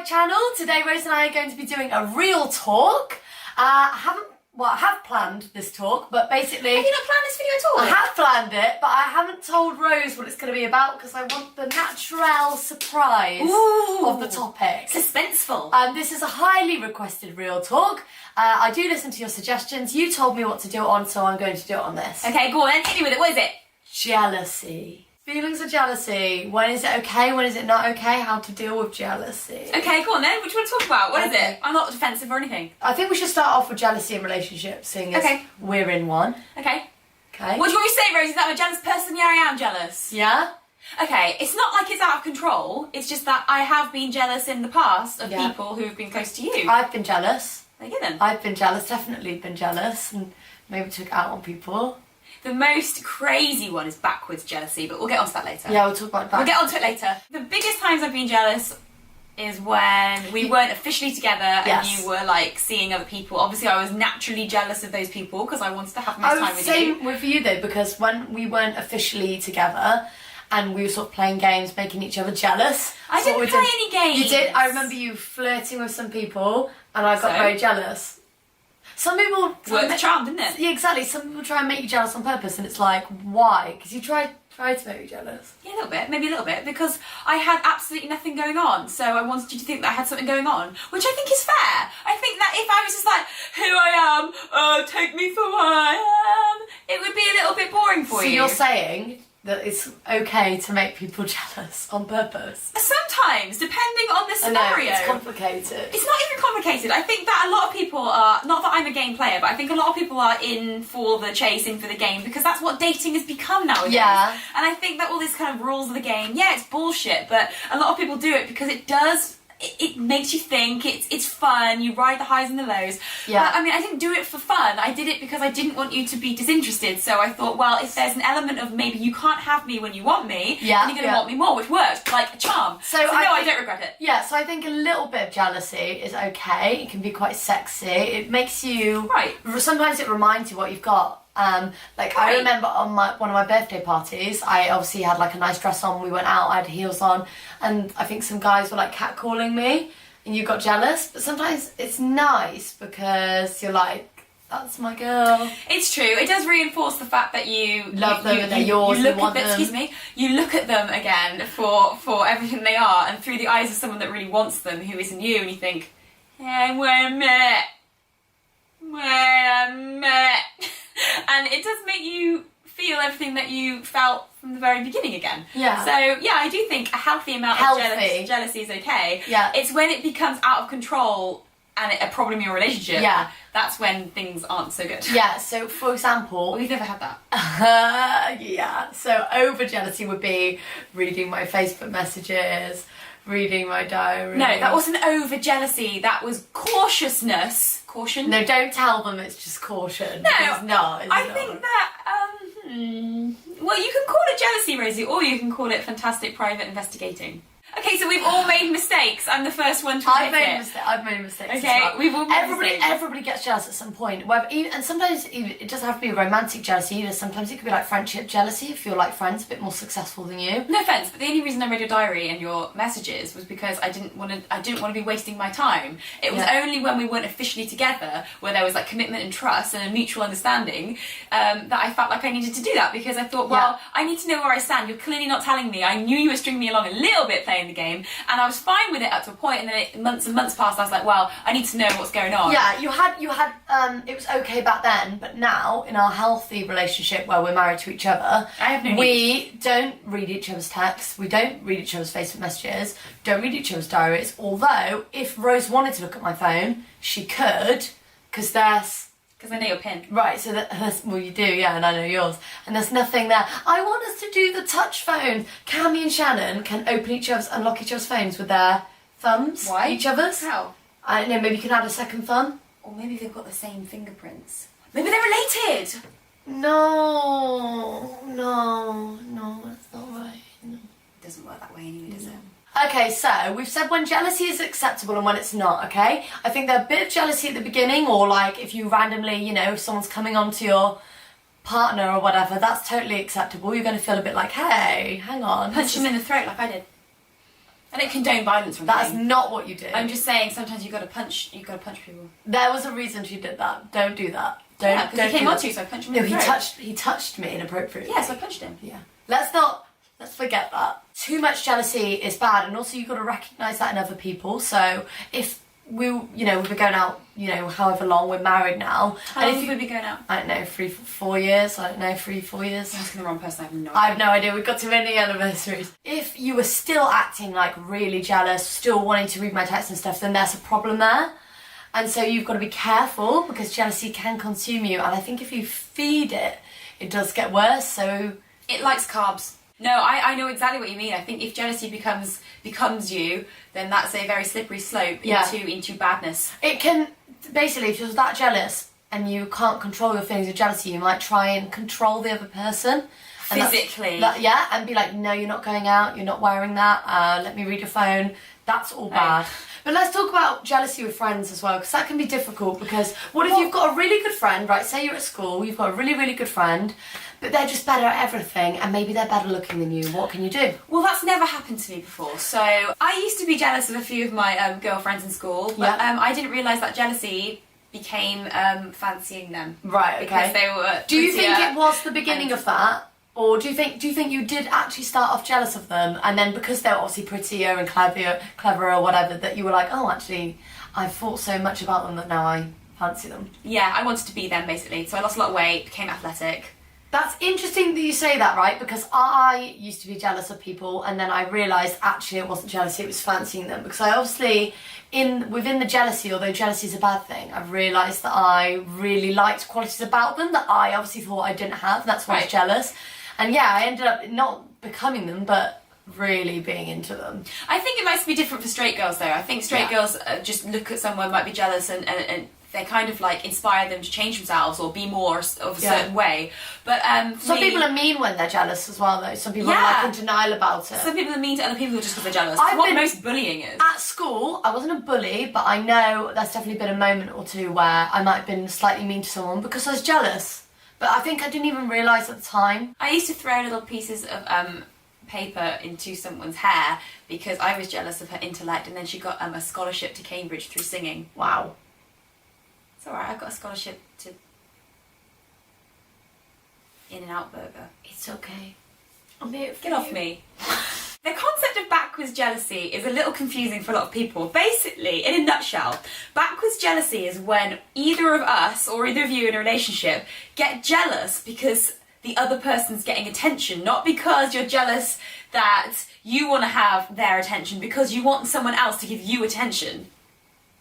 channel. Today Rose and I are going to be doing a real talk. I have planned this talk, but basically... Have you not planned this video at all? I have planned it, but I haven't told Rose what it's going to be about because I want the natural surprise of the topic. Suspenseful. This is a highly requested real talk. I do listen to your suggestions. You told me what to do it on, so I'm going to do it on this. Okay, go on then, hit me with it. What is it? Jealousy. Feelings of jealousy. When is it okay? When is it not okay? How to deal with jealousy. Okay, go on then. What do you want to talk about? What is it? I'm not defensive or anything. I think we should start off with jealousy in relationships, seeing as we're in one. Okay. Okay. What do you want me to say, Rosie? That I'm a jealous person? Yeah, I am jealous. Yeah? Okay, it's not like it's out of control. It's just that I have been jealous in the past of people who have been close to you. I've been jealous. There you go then. I've been jealous, definitely been jealous, and maybe took it out on people. The most crazy one is backwards jealousy, but we'll get onto that later. Yeah, we'll talk about that. We'll get onto it later. The biggest times I've been jealous is when we weren't officially together and you were like seeing other people. Obviously I was naturally jealous of those people because I wanted to have my time with you. Same with you though, because when we weren't officially together and we were sort of playing games, making each other jealous. I didn't play any games. You did? I remember you flirting with some people and I got very jealous. Some people... Worked the charm, didn't it? Yeah, exactly. Some people try and make you jealous on purpose and it's like, why? Because you tried to make me jealous. Yeah, a little bit, maybe a little bit, because I had absolutely nothing going on, so I wanted you to think that I had something going on, which I think is fair. I think that if I was just like, here I am, take me for what I am, it would be a little bit boring for you. So you're saying that it's okay to make people jealous on purpose? Sometimes, depending on the scenario. I know, it's complicated. It's not even complicated. I think that a lot of people are, not that I'm a game player, but I think a lot of people are in for the chase, in for the game, because that's what dating has become nowadays. Yeah. And I think that all these kind of rules of the game, yeah, it's bullshit, but a lot of people do it because it does... It makes you think, it's fun, you ride the highs and the lows. Yeah. But, I mean, I didn't do it for fun. I did it because I didn't want you to be disinterested. So I thought, well, if there's an element of maybe you can't have me when you want me, then you're going to want me more, which worked, like a charm. So no, I don't regret it. Yeah, so I think a little bit of jealousy is okay. It can be quite sexy. It makes you... Right. Sometimes it reminds you what you've got. I remember on one of my birthday parties, I obviously had like a nice dress on, we went out, I had heels on, and I think some guys were like catcalling me, and you got jealous, but sometimes it's nice because you're like, that's my girl. It's true, it does reinforce the fact that you love them and they're yours, you look you want at them, them. excuse me, you look at them again for everything they are, and through the eyes of someone that really wants them, who isn't you, and you think, hey, wait a minute. And it does make you feel everything that you felt from the very beginning again. Yeah. So, yeah, I do think a healthy amount of jealousy is okay. Yeah. It's when it becomes out of control and a problem in your relationship. Yeah. That's when things aren't so good. Yeah, so for example... We've never had that. Yeah, so over jealousy would be reading my Facebook messages, reading my diary. No, that wasn't over jealousy, that was cautiousness. Caution? No, don't tell them it's just caution. No, it's not. I think that, well, you can call it jealousy, Rosie, or you can call it fantastic private investigating. Okay, so we've all made mistakes. I'm the first one to admit it. I've made mistakes. Okay, as well. we've all made mistakes. Everybody gets jealous at some point. And sometimes it doesn't have to be romantic jealousy either. Sometimes it could be like friendship jealousy if you're like friends a bit more successful than you. No offense, but the only reason I read your diary and your messages was because I didn't want to be wasting my time. It was only when we weren't officially together, where there was like commitment and trust and a mutual understanding, that I felt like I needed to do that, because I thought, well, I need to know where I stand. You're clearly not telling me. I knew you were stringing me along a little bit playing the game, and I was fine with it up to a point, and then months and months passed. I was like, well, I need to know what's going on. Yeah, you had it was okay back then, but now in our healthy relationship where we're married to each other, we don't read each other's texts, we don't read each other's Facebook messages, don't read each other's diaries. Although if Rose wanted to look at my phone, she could, because I know your pin. Right, so well, you do, yeah, and I know yours. And there's nothing there. I want us to do the touch phone. Cammy and Shannon can unlock each other's phones with their thumbs. Why? Each other's. How? I don't know, maybe you can add a second thumb. Or maybe they've got the same fingerprints. Maybe they're related. No, that's not right. No. It doesn't work that way anyway, does it? Okay, so we've said when jealousy is acceptable and when it's not, okay? I think there's a bit of jealousy at the beginning, or like if you randomly, if someone's coming on to your partner or whatever, that's totally acceptable. You're going to feel a bit like, hey, hang on. Punch him in the throat like I did. I don't condone violence from That is not what you do. I'm just saying sometimes you got to punch people. There was a reason she did that. Don't do that. Don't. Because he came on to you, so I punched him. No, he touched me inappropriately. Yeah, so I punched him. Yeah. Let's forget that. Too much jealousy is bad, and also you've got to recognise that in other people. So if we've been going out, however long, we're married now. How long have we been going out? I don't know, 3-4 years. I don't know, 3-4 years. You're asking the wrong person. I have no idea. We've got too many anniversaries. If you were still acting like really jealous, still wanting to read my texts and stuff, then there's a problem there. And so you've got to be careful because jealousy can consume you. And I think if you feed it, it does get worse. So it likes carbs. No, I know exactly what you mean. I think if jealousy becomes you, then that's a very slippery slope into badness. It can, basically, if you're that jealous and you can't control your feelings of jealousy, you might try and control the other person. Physically. And be like, no, you're not going out, you're not wearing that, let me read your phone. That's all bad. But let's talk about jealousy with friends as well, because that can be difficult. Because what if you've got a really good friend, right? Say you're at school, you've got a really, really good friend, but they're just better at everything, and maybe they're better looking than you. What can you do? Well, that's never happened to me before. So I used to be jealous of a few of my girlfriends in school, but I didn't realise that jealousy became fancying them. Right. Okay. Because they were. Do you think it was the beginning of that? Or do you think you did actually start off jealous of them, and then because they're obviously prettier and clever or whatever, that you were like, oh, actually, I thought so much about them that now I fancy them? Yeah, I wanted to be them basically. So I lost a lot of weight, became athletic. That's interesting that you say that, right? Because I used to be jealous of people, and then I realised actually it wasn't jealousy, it was fancying them. Because I obviously, within the jealousy, although jealousy is a bad thing, I've realised that I really liked qualities about them that I obviously thought I didn't have, and that's why I was jealous. And yeah, I ended up not becoming them, but really being into them. I think it might be different for straight girls though. I think straight girls just look at someone, might be jealous, and they kind of like inspire them to change themselves or be more of a certain way. But some people are mean when they're jealous as well though. Some people are like in denial about it. Some people are mean to other people just because they're jealous. That's what most bullying is. At school, I wasn't a bully, but I know there's definitely been a moment or two where I might have been slightly mean to someone because I was jealous. But I think I didn't even realise at the time. I used to throw little pieces of paper into someone's hair because I was jealous of her intellect, and then she got a scholarship to Cambridge through singing. Wow. It's alright, I got a scholarship to In-N-Out Burger. It's okay. I'm here for Get off me. The concept of backwards jealousy is a little confusing for a lot of people. Basically, in a nutshell, backwards jealousy is when either of us or either of you in a relationship get jealous because the other person's getting attention, not because you're jealous that you want to have their attention, because you want someone else to give you attention.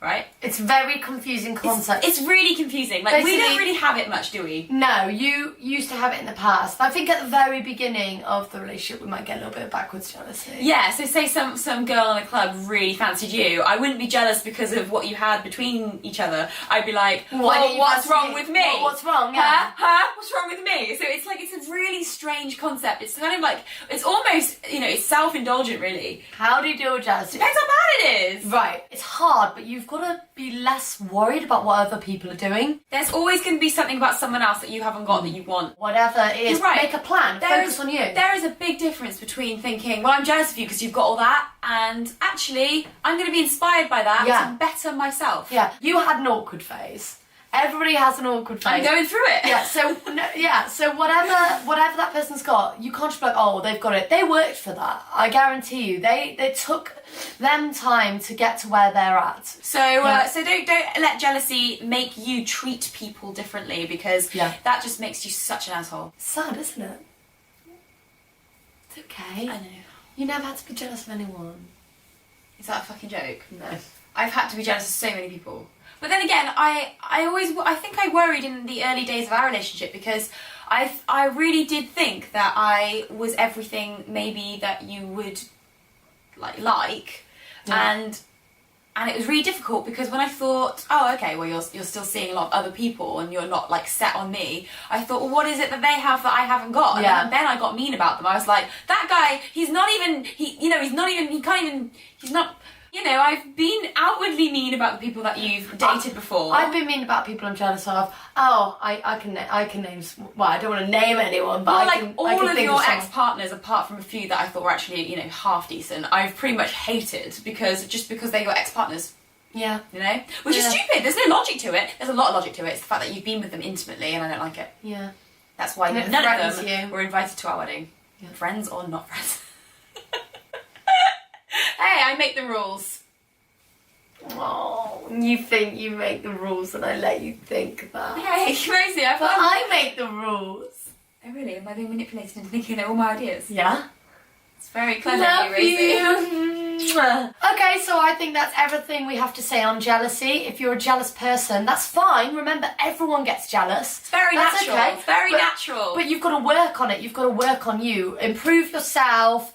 Right? It's a very confusing concept. It's really confusing. Like, we don't really have it much, do we? No, you used to have it in the past. I think at the very beginning of the relationship we might get a little bit of backwards jealousy. Yeah, so say some girl in a club really fancied you. I wouldn't be jealous because of what you had between each other. I'd be like, what's wrong with me? What's wrong? Yeah. Huh? What's wrong with me? So it's like, it's a really strange concept. It's kind of like, it's almost, it's self-indulgent really. How do you deal with jealousy? Depends how bad it is. Right. It's hard, but you've got to be less worried about what other people are doing. There's always going to be something about someone else that you haven't got that you want. Whatever it is, make a plan, focus on you. There is a big difference between thinking, well, I'm jealous of you because you've got all that, and actually, I'm going to be inspired by that to better myself. Yeah, you had an awkward phase. Everybody has an awkward phase. I'm going through it. So whatever that person's got, you can't just be like, oh, they've got it. They worked for that. I guarantee you. They took them time to get to where they're at. So so don't let jealousy make you treat people differently, because that just makes you such an asshole. Sad, isn't it? It's okay. I know. You never had to be jealous of anyone. Is that a fucking joke? No. I've had to be jealous of so many people. But then again, I think I worried in the early days of our relationship, because I really did think that I was everything maybe that you would like. And it was really difficult, because when I thought, oh, okay, well, you're still seeing a lot of other people and you're not like set on me, I thought, well, what is it that they have that I haven't got? And then I got mean about them. I was like, that guy, he's not You know, I've been outwardly mean about the people that you've dated before. I've been mean about people I'm jealous of. Oh, I can name. Well, I don't want to name anyone, but well, I can. all I can of think your of some. ex-partners, apart from a few that I thought were actually, you know, half decent, I've pretty much hated because they're your ex-partners. Yeah. You know, which is stupid. There's no logic to it. There's a lot of logic to it. It's the fact that you've been with them intimately, and I don't like it. Yeah. That's why And it none of threatens them you. were invited to our wedding. Yeah. Friends or not friends. Hey, I make the rules. Oh, you think you make the rules, and I let you think that. Hey, Rosie, But I make the rules. Oh really? Am I being manipulated into thinking they're all my ideas? Yeah. It's very clever Love of you, Rosie. you. Okay, so I think that's everything we have to say on jealousy. If you're a jealous person, that's fine. Remember, everyone gets jealous. It's very That's natural. okay. It's very But- natural. But you've got to work on it. You've got to work on you. Improve yourself.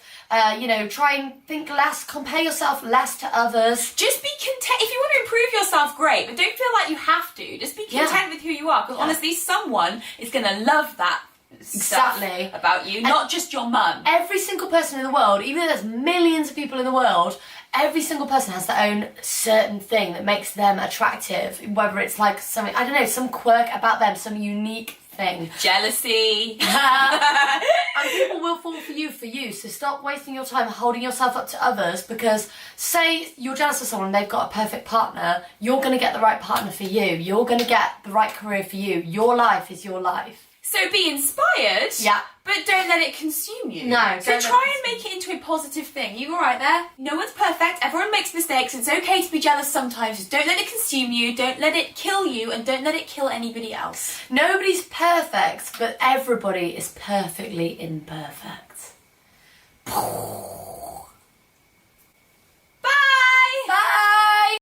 Try and think less, compare yourself less to others. Just be content. If you want to improve yourself, great, but don't feel like you have to. Just be content with who you are, because honestly, someone is going to love that stuff Exactly. about you, not just your mum. Every single person in the world, even though there's millions of people in the world, every single person has their own certain thing that makes them attractive. Whether it's like something, I don't know, some quirk about them, some unique thing. Jealousy. And people will fall for you. So stop wasting your time holding yourself up to others, because say you're jealous of someone, they've got a perfect partner, you're going to get the right partner for you. You're going to get the right career for you. Your life is your life. So be inspired, Yeah. but don't let it consume you. No, So don't let try it and make it into a positive thing. You all right there? No one's perfect. Everyone makes mistakes. It's okay to be jealous sometimes. Just don't let it consume you. Don't let it kill you, and don't let it kill anybody else. Nobody's perfect, but everybody is perfectly imperfect.